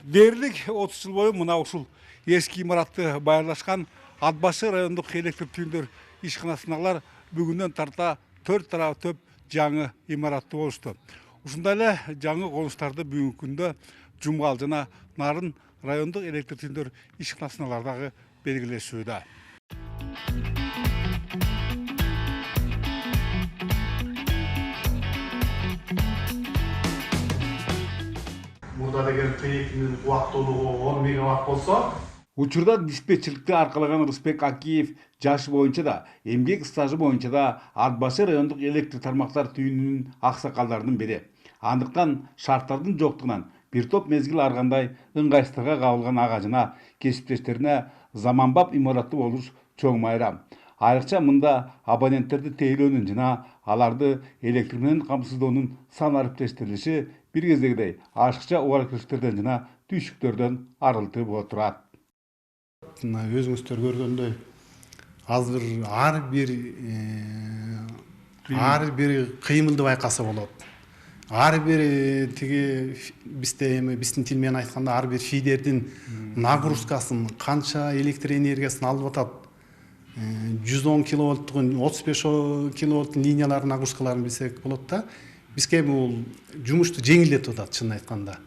Дерлік 30 жыл бойы мына ушул ескі имаратты байырлашқан Атбашы райондық электр түйіндер ишканасындагылар бүгүнөн тарта 4 тарап төп жаңы имаратты болушту. Ушундай жаңы конуштарды бүгүнкү күндө Жумгал жана Нарын райондық электр түйіндер ишканасындагылардагы белгилешүүдө. Burada эгер проектinin убактылуулугу 10 мегаватт болсо, Учурда диспетчерликти аркалаган Рысбек Акиев жашы боюнча да, эмгек стажы боюнча да Атбашы райондук электр тармактар түйүнүнүн аксакалдарынын бири. Андыктан шарттардын жоктугунан бир топ мезгил аргандай ыңгайсыздыкка кабылган агажына, кесиптештерине заманбап имаратты болуш чоң майрам. Айрыкча мында абоненттерди тейлөөнүн жана аларды электр менен камсыздоонун сан ариптештирилиши бир кездегидей ашыкча убалкерчиликтерден жана түйшүктөрдөн арылтып отурат. өзүңүздөр көргөндөй ар бир кыймылды байкаса болот. Ар бир тиги биздин тил менен айтканда ар бир фидердин нагрузкасын, канча электр энергиясын алып атат. 110 киловольттугун 35 киловольттун линиялардын нагрузкаларын билсек болот да. Бизге бул жумушту жеңилдетип атат, чын айтканда.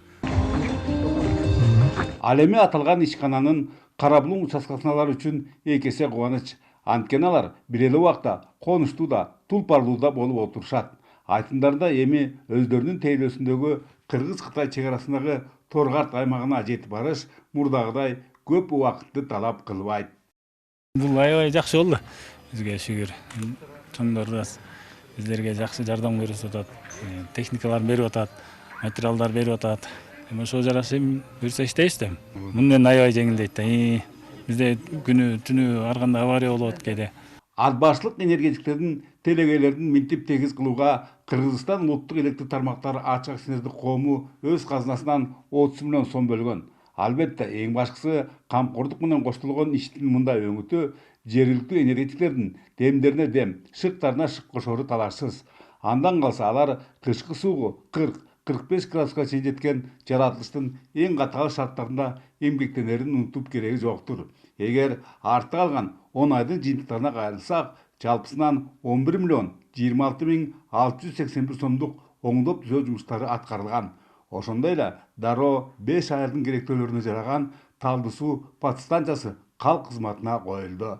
Ал эми аталган ишкананын Карабулуң участкасыналар үчүн эки эсе кубаныч. Анткени алар бир эле убакта конуштуу да, тулпарлуу да болуп отурушат. Айтымдарда эми өздөрүнүн тейлөөсүндөгү Кыргыз-Кытай чек арасындагы Торгарт аймагына жетип барыш мурдагыдай көп убакытты талап кылбайт. Бул аябай жакшы болду. Бизге шүгүр. Чоңдор биздерге жакшы жардам берип атат. Техникалар берип атат, материалдар берип атат. Ошо жараша буюрса иштейбиз да. Мындан аябай жеңилдейт да. Бизде күнү түнү ар кандай авария болот кээде. Атбашлык энергетиктердин телегейлердин минтип тегиз кылууга Кыргызстан улуттук электр тармактары ачык акционердик коому өз казынасынан 30 миллион сом бөлгөн. Албетте эң башкысы камкордук менен коштолгон иштин мындай өңүтү жергиликтүү энергетиктердин демдерине дем, шыктарына шык кошору талашсыз. Андан калса алар кышкы суугу 40-45 градуска чейин жеткен жаратылыштын эң катаал шарттарында эмгектенерин унутуп кереги жоктур. Эгер артта калган 10 айдын жыйынтыктарына кайрылсак, жалпысынан 11 миллион 26 миң 681 сомдук оңдоп түзөө жумуштары аткарылган. Ошондой эле дароо 5 айылдын керектөөлөрүнө жараган Талды суу подстанциясы калк кызматына коюлду.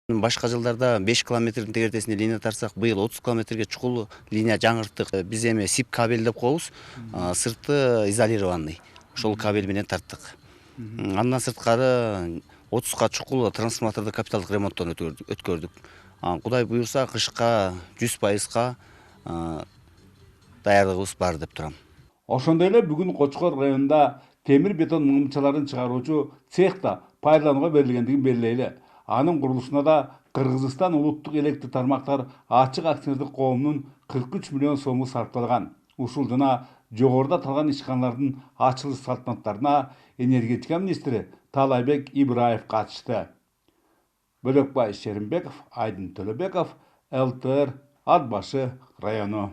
Башка жылдарда 5 километрдин тегертесине линия тартсак, быйыл 30 километрге чукул линия жаңырттык. Биз эми СИП кабель деп коебуз, сырты изолированный. Ошол кабель менен тарттык. Андан сырткары 30га чукул трансформаторду капиталдык ремонттон өткөрдүк. Кудай буюрса кышка 100%га даярдыгыбыз бар деп турам. Ошондой эле бүгүн Кочкор районунда темир бетон мыңчаларын чыгаруучу цехта пайдаланууга берилгендигин белгилейли. Анын курулушуна да Кыргызстан улуттук электр тармактар ачык акционердик коомунун 43 миллион сому сарпталган. Ушул жана жогоруда аталган ишканалардын ачылыш салтанаттарына энергетика министри Талайбек Ибраев катышты. Бөлөкбай Шеримбеков, Айдын Төлөбеков, ЛТР, Атбашы району.